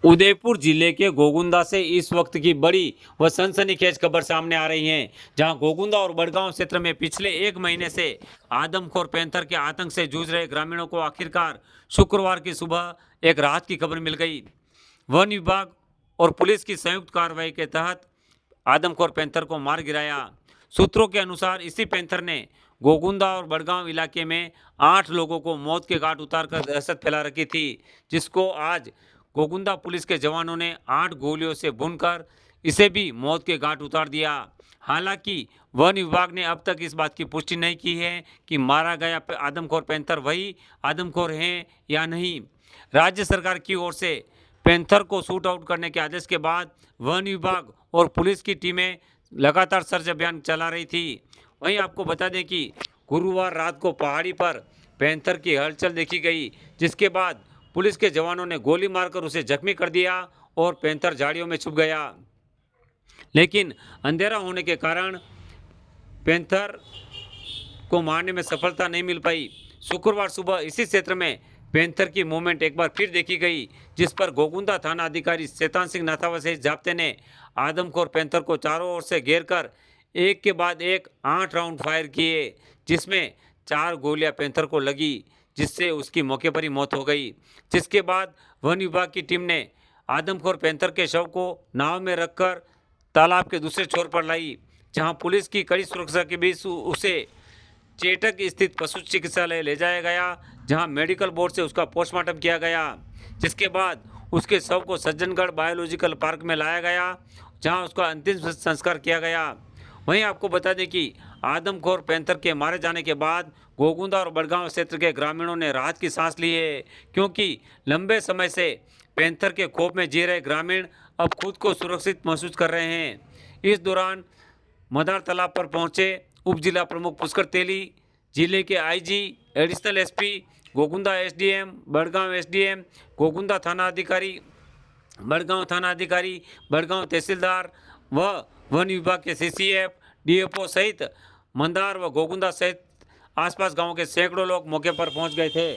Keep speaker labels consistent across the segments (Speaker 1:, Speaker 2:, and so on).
Speaker 1: उदयपुर जिले के गोगुंदा से इस वक्त की बड़ी व सनसनीखेज खबर सामने आ रही है, जहां गोगुंदा और बड़गांव क्षेत्र में पिछले एक महीने से आदमखोर पैंथर के आतंक से जूझ रहे ग्रामीणों को आखिरकार शुक्रवार की सुबह एक राहत की खबर मिल गई। वन विभाग और पुलिस की संयुक्त कार्रवाई के तहत आदमखोर पैंथर को मार गिराया। सूत्रों के अनुसार इसी पैंथर ने गोगुंदा और बड़गांव इलाके में 8 लोगों को मौत के घाट उतारकर दहशत फैला रखी थी, जिसको आज गोगुंदा पुलिस के जवानों ने 8 गोलियों से भूनकर इसे भी मौत के घाट उतार दिया। हालांकि वन विभाग ने अब तक इस बात की पुष्टि नहीं की है कि मारा गया आदमखोर पैंथर वही आदमखोर हैं या नहीं। राज्य सरकार की ओर से पैंथर को शूट आउट करने के आदेश के बाद वन विभाग और पुलिस की टीमें लगातार सर्च अभियान चला रही थी। वहीं आपको बता दें कि गुरुवार रात को पहाड़ी पर पैंथर की हलचल देखी गई, जिसके बाद पुलिस के जवानों ने गोली मारकर उसे जख्मी कर दिया और पैंथर झाड़ियों में छुप गया। लेकिन अंधेरा होने के कारण पैंथर को मारने में सफलता नहीं मिल पाई। शुक्रवार सुबह इसी क्षेत्र में पैंथर की मूवमेंट एक बार फिर देखी गई, जिस पर गोगुंदा थाना अधिकारी शैतान सिंह नाथावा से जाप्ते ने आदमखोर पैंथर को चारों ओर से घेर कर एक के बाद एक 8 राउंड फायर किए, जिसमें 4 गोलियां पैंथर को लगी, जिससे उसकी मौके पर ही मौत हो गई। जिसके बाद वन विभाग की टीम ने आदमखोर पैंथर के शव को नाव में रखकर तालाब के दूसरे छोर पर लाई, जहां पुलिस की कड़ी सुरक्षा के बीच उसे चेटक स्थित पशु चिकित्सालय ले जाया गया, जहां मेडिकल बोर्ड से उसका पोस्टमार्टम किया गया। जिसके बाद उसके शव को सज्जनगढ़ बायोलॉजिकल पार्क में लाया गया, जहां उसका अंतिम संस्कार किया गया। वहीं आपको बता दें कि आदमखोर पैंथर के मारे जाने के बाद गोगुंदा और बड़गांव क्षेत्र के ग्रामीणों ने राहत की सांस ली है, क्योंकि लंबे समय से पैंथर के खौफ में जी रहे ग्रामीण अब खुद को सुरक्षित महसूस कर रहे हैं। इस दौरान मदार तालाब पर पहुंचे उप जिला प्रमुख पुष्कर तेली, जिले के IG, additional SP, Gogunda SDM, Badgaon SDM, Gogunda थाना अधिकारी, बड़गांव थाना अधिकारी, बड़गांव तहसीलदार व वन विभाग के सीसीएफ, डीएफओ सहित मंदार व गोगुंदा सहित आसपास गांव के सैकड़ों लोग मौके पर पहुंच गए थे।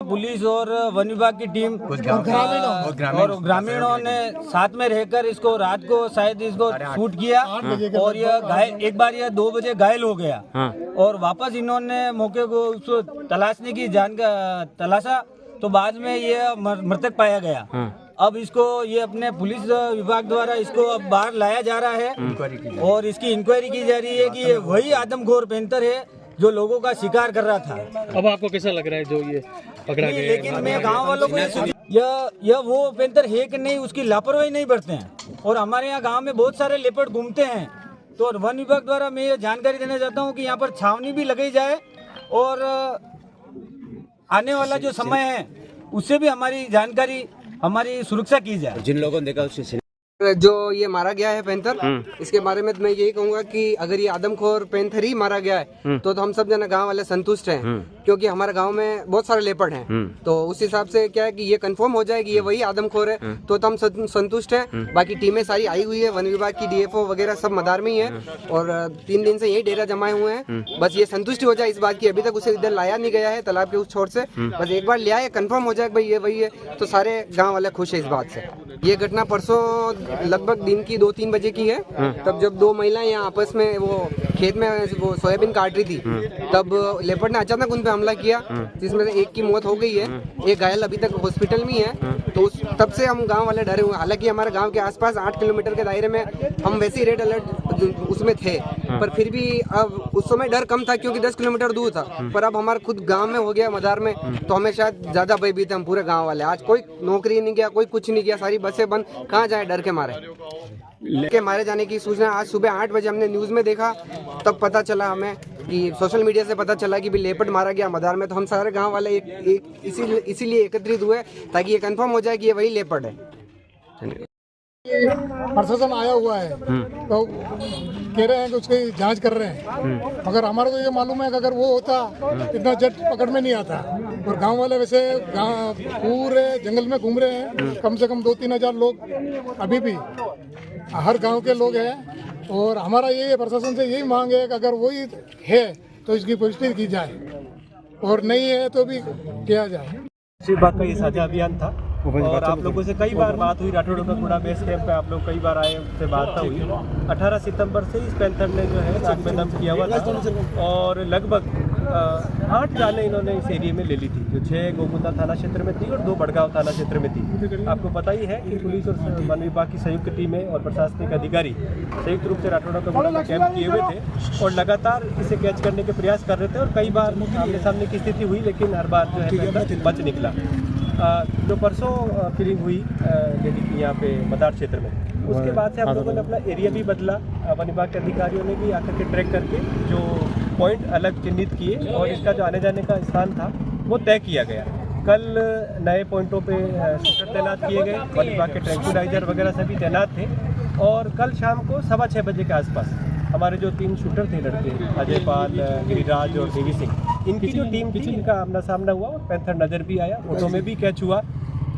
Speaker 2: पुलिस और वन विभाग की टीम और ग्रामीणों ने साथ में रहकर इसको रात को शायद इसको शूट किया और यह घायल, एक बार यह 2 बजे घायल हो गया और वापस इन्होंने मौके को उसको तलाशने की तलाशा, तो बाद में यह मृतक पाया गया। अब इसको ये अपने पुलिस विभाग द्वारा इसको अब बाहर लाया जा रहा है और इसकी इंक्वायरी की जा रही है कि ये वही आदमखोर पैंथर है जो लोगों का शिकार कर रहा था।
Speaker 3: अब आपको कैसा लग रहा है जो ये पकड़ा गया?
Speaker 2: लेकिन मैं गांव वालों को यह वो पैंथर है कि नहीं, उसकी लापरवाही नहीं बरतते हैं और हमारे यहाँ गांव में बहुत सारे लेपर्ड घूमते हैं। तो वन विभाग द्वारा मैं ये जानकारी देना चाहता हूँ कि यहाँ पर छावनी भी लगाई जाए और आने वाला जो समय है उससे भी हमारी जानकारी, हमारी सुरक्षा की जाए।
Speaker 4: जिन लोगों ने देखा उससे
Speaker 5: जो ये मारा गया है पैंथर, इसके बारे में तो मैं यही कहूंगा कि अगर ये आदमखोर पैंथर ही मारा गया है तो हम सब जना गांव वाले संतुष्ट हैं, क्योंकि हमारे गांव में बहुत सारे लेपर्ड हैं। तो उस हिसाब से क्या है कि ये कंफर्म हो जाए कि ये वही आदमखोर है तो हम संतुष्ट हैं। बाकी टीमें सारी आई हुई है, वन विभाग की, डीएफओ वगैरह सब मदार में ही है और 3 दिन से यही डेरा जमाए हुए हैं। बस ये संतुष्टि हो जाए इस बात की, अभी तक उसे इधर लाया नहीं गया है तालाब के उस छोर से, बस एक बार लिया है, कंफर्म हो जाए भाई ये वही है, तो सारे गाँव वाले खुश है इस बात से। ये घटना परसों लगभग दिन की 2-3 बजे की है, तब जब 2 महिलाएं यहाँ आपस में वो खेत में वो सोयाबीन काट रही थी, तब लेपर्ड ने अचानक उन पे हमला किया, जिसमें से एक की मौत हो गई है, एक घायल अभी तक हॉस्पिटल में है। तो तब से हम गांव वाले डरे हुए। हालांकि हमारे गांव के आसपास 8 किलोमीटर के दायरे में हम वैसे ही रेड अलर्ट उसमें थे, पर फिर भी अब उस समय डर कम था क्योंकि 10 किलोमीटर दूर था, पर अब हमारे खुद गाँव में हो गया मदार में, तो हमें शायद ज्यादा भयभीत है हम पूरे गाँव वाले। आज कोई नौकरी नहीं किया, कोई कुछ नहीं किया, सारी बसें बंद, कहाँ जाए डर के मारे। के मारे जाने की सूचना आज सुबह 8 बजे हमने न्यूज़ में देखा, तब पता चला हमें कि सोशल मीडिया से पता चला कि भी लेपर्ड मारा गया मदार में। तो हम सारे गांव वाले इसीलिए एकत्रित हुए ताकि ये कंफर्म हो जाए कि ये वही लेपर्ड है।
Speaker 6: प्रशासन आया हुआ है तो कह रहे हैं कि उसकी जांच कर रहे हैं, मगर हमारा तो ये मालूम है कि अगर वो होता इतना जट पकड़ में नहीं आता। और गांव वाले वैसे पूरे जंगल में घूम रहे हैं। कम से कम 2-3 हजार लोग अभी भी हर गांव के लोग हैं। और हमारा ये प्रशासन से यही मांग है कि अगर वही है तो इसकी पुष्टि की जाए और नहीं है तो भी किया जाए।
Speaker 4: इसी बात का ये साझा अभियान था और आप लोगों से कई बार बात हुई। राठौड़ों का कूड़ा बेस कैंप पे आप लोग कई बार आए, उससे वार्ता हुई। 18 सितंबर से इस पैंथर ने जो है नाक में दम किया हुआ था और लगभग 8 जानें इन्होंने इस एरिया में ले ली थी, जो 6 गोगुंदा थाना क्षेत्र में थी और 2 बड़गांव थाना क्षेत्र में थी। आपको पता ही है कि पुलिस और वन विभाग की संयुक्त टीमें और प्रशासनिक अधिकारी संयुक्त रूप से राठौड़ों का कूड़ा कैंप किए हुए थे और लगातार इसे कैच करने के प्रयास कर रहे थे और कई बार आमने सामने की स्थिति हुई, लेकिन हर बार जो है पैंथर बच निकला। जो परसों किलिंग हुई लेडी की यहाँ पे मदार क्षेत्र में, उसके बाद से हम लोगों ने अपना एरिया भी बदला। वन विभाग के अधिकारियों ने भी आकर के ट्रैक करके जो पॉइंट अलग चिन्हित किए और इसका जो आने जाने का स्थान था वो तय किया गया। कल नए पॉइंटों पे शूटर तैनात किए गए, वन विभाग के ट्रैंक्विलाइजर वगैरह सभी तैनात थे और कल शाम को 6:15 बजे के आसपास हमारे जो 3 शूटर थे लड़के, अजय पाल, गिरिराज और देवी सिंह, इनकी जो टीम थी इनका आमना सामना हुआ और पैंथर नज़र भी आया, फोटो में भी कैच हुआ,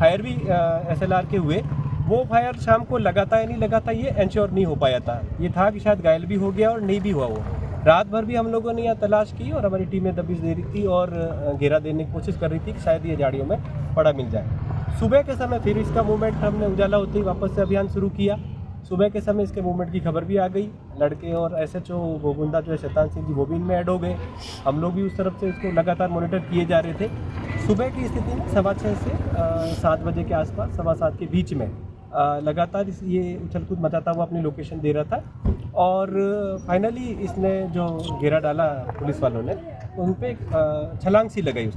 Speaker 4: फायर भी SLR के हुए। वो फायर शाम को लगाता या नहीं लगाता ये इंश्योर नहीं हो पाया था। ये था कि शायद घायल भी हो गया और नहीं भी हुआ। वो रात भर भी हम लोगों ने यहाँ तलाश की और हमारी टीमें दबिश दे रही थी और घेरा देने की कोशिश कर रही थी कि शायद ये झाड़ियों में पड़ा मिल जाए। सुबह के समय फिर इसका मूवमेंट हमने उजाला होते ही वापस से अभियान शुरू किया। सुबह के समय इसके मूवमेंट की खबर भी आ गई। लड़के और SHO गोगुंदा जो है शैतान सिंह जी वो भी इनमें ऐड हो गए। हम लोग भी उस तरफ से इसको लगातार मॉनिटर किए जा रहे थे। सुबह की स्थिति में 6:15 से 7 बजे के आसपास, 7:15 के बीच में लगातार ये उछल-कूद मचाता हुआ अपनी लोकेशन दे रहा था और फाइनली इसने जो घेरा डाला पुलिस वालों ने, उन पर छलांग सी लगाई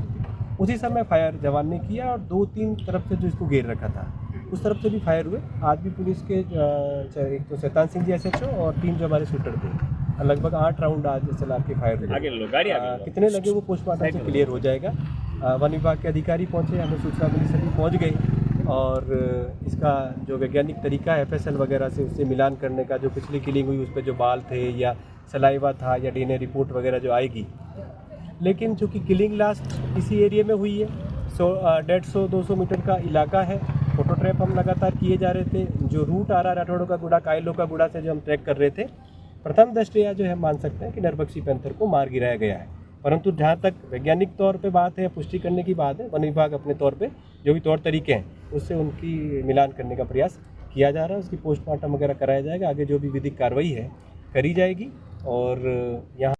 Speaker 4: उसी समय फायर जवान ने किया और 2-3 तरफ से जो इसको घेर रखा था उस तरफ से भी फायर हुए। आज भी पुलिस के एक तो शैतान सिंह जी SHO और 3 जो हमारे शूटर थे, लगभग 8 राउंड आज SLR के फायर हुए। कितने लगे वो पोस्टमार्टम से क्लियर हो जाएगा। वन विभाग के अधिकारी पहुँचे, हमें सूचना मिली, सभी पहुँच गए और इसका जो वैज्ञानिक तरीका है FSL वगैरह से उससे मिलान करने का, जो पिछली किलिंग हुई उस पर जो बाल थे या सलाइवा था या DNA रिपोर्ट वगैरह जो आएगी, लेकिन चूँकि किलिंग लास्ट इसी एरिया में हुई है, 150-200 मीटर का इलाका है। फोटो ट्रैप हम लगातार किए जा रहे थे। जो रूट आ रहा है राठौड़ों का गुड़ा, कायलों का गुड़ा से जो हम ट्रैक कर रहे थे, प्रथम दृष्टया जो है मान सकते हैं कि नरभक्षी पैंथर को मार गिराया गया है। परंतु जहाँ तक वैज्ञानिक तौर पे बात है, पुष्टि करने की बात है, वन विभाग अपने तौर पे जो भी तौर तरीके हैं उससे उनकी मिलान करने का प्रयास किया जा रहा है। उसकी पोस्टमार्टम वगैरह कराया जाएगा, आगे जो भी विधिक कार्रवाई है करी जाएगी। और यहाँ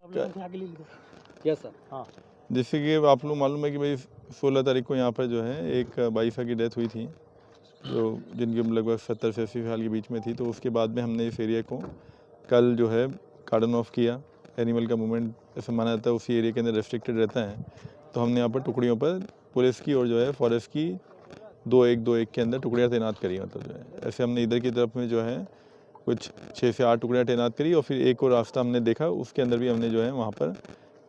Speaker 7: हाँ, जैसे कि आप लोग मालूम है कि भाई 16 तारीख को यहाँ पर जो है एक 22 साल की डेथ हुई थी, जो जिनकी लगभग 70 से 80 साल के बीच में थी। तो उसके बाद में हमने इस एरिया को कल जो है कार्डन ऑफ किया। एनिमल का मूवमेंट ऐसा माना जाता है उसी एरिया के अंदर रेस्ट्रिक्टेड रहता है, तो हमने यहाँ पर टुकड़ियों पर पुलिस की और जो है फॉरेस्ट की 2-1 के अंदर टुकड़ियाँ तैनात करी। मतलब जो है ऐसे हमने इधर की तरफ में जो है कुछ 6 से 8 टुकड़ियाँ तैनात करी और फिर एक और रास्ता हमने देखा, उसके अंदर भी हमने जो है वहाँ पर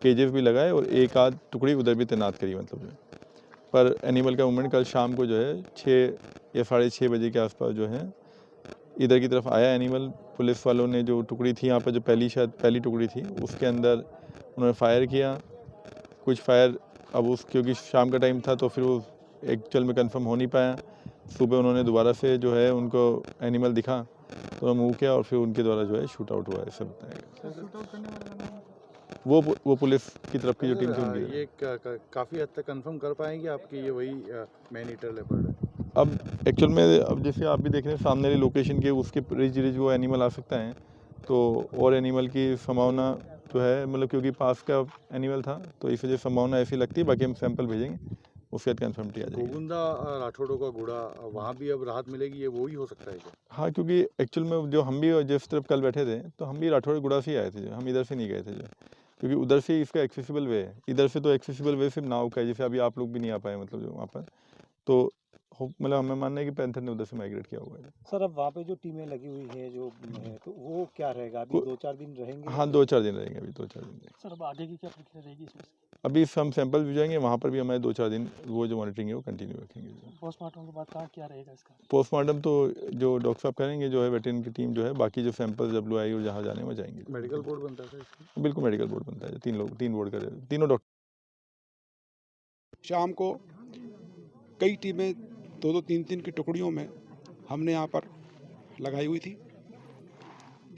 Speaker 7: केजेस भी लगाए और 1-8 टुकड़ी उधर भी तैनात करी। मतलब जो पर एनिमल का मूवमेंट कल शाम को जो है 6 या 6:30 बजे के आसपास जो है इधर की तरफ आया एनिमल। पुलिस वालों ने जो टुकड़ी थी यहाँ पर, जो पहली टुकड़ी थी, उसके अंदर उन्होंने फायर किया। कुछ फायर अब क्योंकि शाम का टाइम था तो फिर वो एक्चुअल में कंफर्म हो नहीं पाया। सुबह उन्होंने दोबारा से जो है उनको एनिमल दिखा तो मूव किया और फिर उनके द्वारा जो है शूट आउट हुआ, ऐसा बताया। वो पुलिस की तरफ की जो टीम थी उनकी।
Speaker 8: ये काफ़ी हद तक कंफर्म कर पाएंगे आपकी ये वही मैन ईटर लेपर्ड है?
Speaker 7: अब एक्चुअल में अब जैसे आप भी देख रहे हैं सामने वाली लोकेशन के उसके रिज वो एनिमल आ सकता है, तो और एनिमल की संभावना जो है, मतलब क्योंकि पास का एनिमल था तो इस वजह से संभावना ऐसी लगती है। बाकी हम सैंपल भेजेंगे, उसके बाद कंफर्म किया जाएगा।
Speaker 8: गोगुंदा राठौड़ों का गुड़ा, वहाँ भी अब राहत मिलेगी, ये वो ही हो सकता है क्या?
Speaker 7: हाँ, क्योंकि एक्चुअल में जो हम भी जिस तरफ कल बैठे थे तो हम भी राठौड़ गुड़ा से ही आए थे, जो हम इधर से नहीं गए थे, जो क्योंकि उधर से इसका एक्सेसिबल वे है। इधर से तो एक्सेसिबल वे सिर्फ नाव का है, जैसे अभी आप लोग भी नहीं आ पाए मतलब जो वहाँ पर, तो मतलब हमें मानना है कि पैंथर ने उधर से माइग्रेट किया हुआ है।
Speaker 9: सर, अब वहाँ पे जो टीमें लगी हुई है जो है, तो वो क्या रहेगा? अभी 2-4 दिन रहेंगे?
Speaker 7: हाँ, 2-4 दिन रहेंगे, अभी 2-4 दिन रहेंगे।
Speaker 9: सर, अब आगे की क्या प्रक्रिया रहेगी इसमें?
Speaker 7: अभी हम सैंपल भिजवाएंगे, वहाँ पर भी हमारे 2-4 दिन वो जो मॉनिटरिंग है वो कंटिन्यू रखेंगे।
Speaker 9: पोस्टमार्टम के बाद कहाँ क्या रहेगा इसका?
Speaker 7: पोस्टमार्टम तो जो डॉक्टर साहब करेंगे, जो है वेटरनरी की टीम जो है, बाकी जो सैंपल WI और जहाँ जाने वो जाएंगे।
Speaker 8: मेडिकल बोर्ड बनता है इसका?
Speaker 7: बिल्कुल मेडिकल बोर्ड बनता है, 3 बोर्ड करे, तीनों डॉक्टर
Speaker 10: शाम को कई टीमें 2-2, 3-3 की टुकड़ियों में हमने यहाँ पर लगाई हुई थी।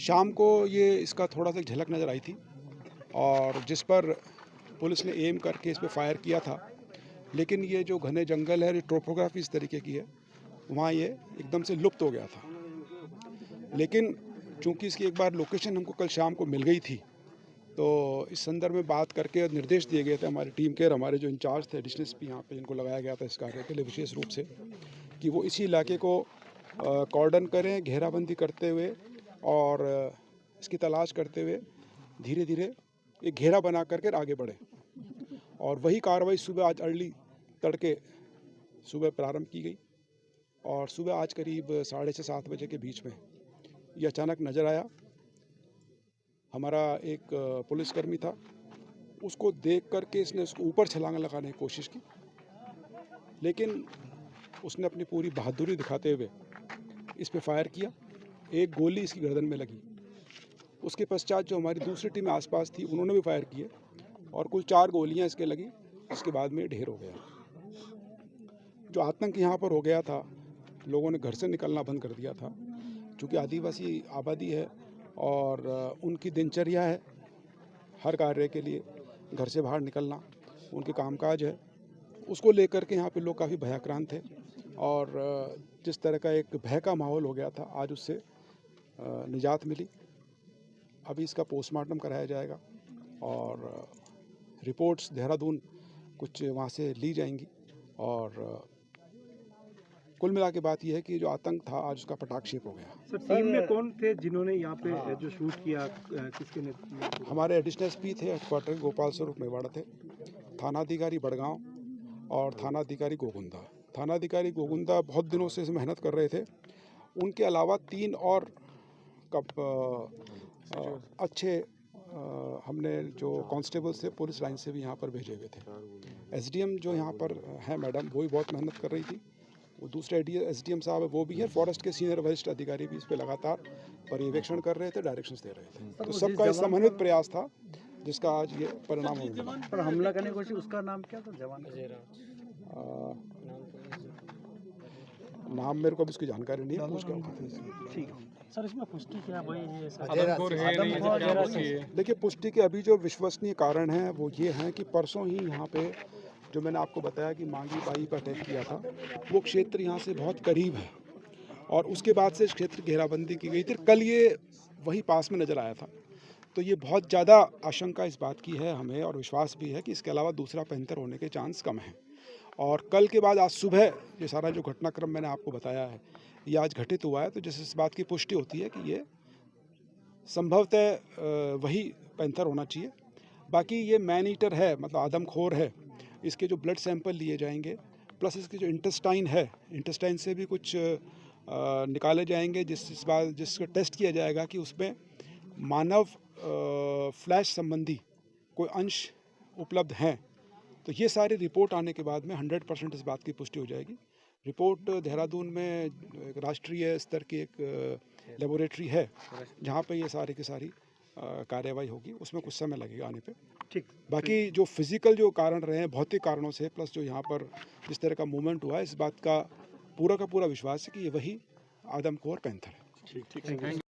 Speaker 10: शाम को ये इसका थोड़ा सा झलक नज़र आई थी और जिस पर पुलिस ने एम करके इस पर फायर किया था, लेकिन ये जो घने जंगल है, जो टोपोग्राफी इस तरीके की है, वहाँ ये एकदम से लुप्त हो गया था। लेकिन चूंकि इसकी एक बार लोकेशन हमको कल शाम को मिल गई थी, तो इस संदर्भ में बात करके निर्देश दिए गए थे हमारी टीम के और हमारे जो इंचार्ज थे एडिशनल एसपी यहाँ पे जिनको लगाया गया था इस कार्य के लिए विशेष रूप से, कि वो इसी इलाके को कॉर्डन करें, घेराबंदी करते हुए और इसकी तलाश करते हुए धीरे धीरे एक घेरा बना करके आगे बढ़े। और वही कार्रवाई सुबह आज अर्ली तड़के सुबह प्रारंभ की गई और सुबह आज करीब 6:30-7 बजे के बीच में ये अचानक नज़र आया। हमारा एक पुलिसकर्मी था, उसको देख करके इसने उसको ऊपर छलांग लगाने की कोशिश की, लेकिन उसने अपनी पूरी बहादुरी दिखाते हुए इस पे फायर किया। एक गोली इसकी गर्दन में लगी। उसके पश्चात जो हमारी दूसरी टीम आसपास थी उन्होंने भी फायर किए और कुल 4 गोलियां इसके लगी। उसके बाद में ढेर हो गया। जो आतंक यहाँ पर हो गया था, लोगों ने घर से निकलना बंद कर दिया था। चूँकि आदिवासी आबादी है और उनकी दिनचर्या है हर कार्य के लिए घर से बाहर निकलना, उनके कामकाज है, उसको लेकर के यहाँ पे लोग काफ़ी भयाक्रांत थे और जिस तरह का एक भय का माहौल हो गया था, आज उससे निजात मिली। अभी इसका पोस्टमार्टम कराया जाएगा और रिपोर्ट्स देहरादून कुछ वहाँ से ली जाएंगी और कुल मिला के बात यह है कि जो आतंक था आज उसका पटाक्षेप हो गया।
Speaker 9: सर, टीम में कौन थे जिन्होंने यहाँ पे जो शूट किया, किसके नेतृत्व में?
Speaker 10: हमारे एडिशनल एसपी थे हेडक्वार्टर गोपाल स्वरूप मेवाड़ा थे, थानाधिकारी बड़गांव और थानाधिकारी गोगुंदा। थानाधिकारी गोगुंदा बहुत दिनों से मेहनत कर रहे थे। उनके अलावा 3 और अच्छे हमने जो कांस्टेबल से पुलिस लाइन से भी यहाँ पर भेजे हुए थे। एसडीएम जो यहाँ पर हैं मैडम, वो भी बहुत मेहनत कर रही थी। वो दूसरे एसडीएम साहब है, वो भी है। फॉरेस्ट के सीनियर वरिष्ठ अधिकारी भी इस पे लगातार पर्यवेक्षण कर रहे थे, डायरेक्शंस दे रहे थे। तो सबका एक समन्वित प्रयास था जिसका आज ये परिणाम हो गया।
Speaker 9: पर हमला करने की कोशिश, उसका नाम क्या था जवान?
Speaker 10: नाम मेरे को अभी उसकी जानकारी नहीं है।
Speaker 9: ठीक है सर, इसमें पुष्टि क्या वही है?
Speaker 10: देखिए, पुष्टि के अभी जो विश्वसनीय कारण हैं वो ये हैं कि परसों ही यहाँ पे जो मैंने आपको बताया कि मांगी बाई पर अटैक किया था, वो क्षेत्र यहाँ से बहुत करीब है और उसके बाद से इस क्षेत्र की घेराबंदी की गई थी। कल ये वही पास में नज़र आया था, तो ये बहुत ज़्यादा आशंका इस बात की है हमें और विश्वास भी है कि इसके अलावा दूसरा पैंथर होने के चांस कम हैं। और कल के बाद आज सुबह ये सारा जो घटनाक्रम मैंने आपको बताया है ये आज घटित हुआ है, तो जिससे इस बात की पुष्टि होती है कि ये संभवतः वही पैंथर होना चाहिए। बाकी ये मैन ईटर है, मतलब आदमखोर है। इसके जो ब्लड सैंपल लिए जाएंगे, प्लस इसके जो इंटेस्टाइन है, इंटेस्टाइन से भी कुछ निकाले जाएंगे, जिसका टेस्ट किया जाएगा कि उसमें मानव फ्लैश संबंधी कोई अंश उपलब्ध हैं। तो ये सारी रिपोर्ट आने के बाद में 100% इस बात की पुष्टि हो जाएगी। रिपोर्ट देहरादून में एक राष्ट्रीय स्तर की एक लेबोरेटरी है जहाँ पे ये सारी की सारी कार्यवाही होगी। उसमें कुछ समय लगेगा आने पे।
Speaker 9: ठीक।
Speaker 10: बाकी जो फिजिकल जो कारण रहे हैं, भौतिक कारणों से, प्लस जो यहाँ पर जिस तरह का मूवमेंट हुआ है, इस बात का पूरा विश्वास है कि ये वही आदमखोर पैंथर है।
Speaker 9: ठीक।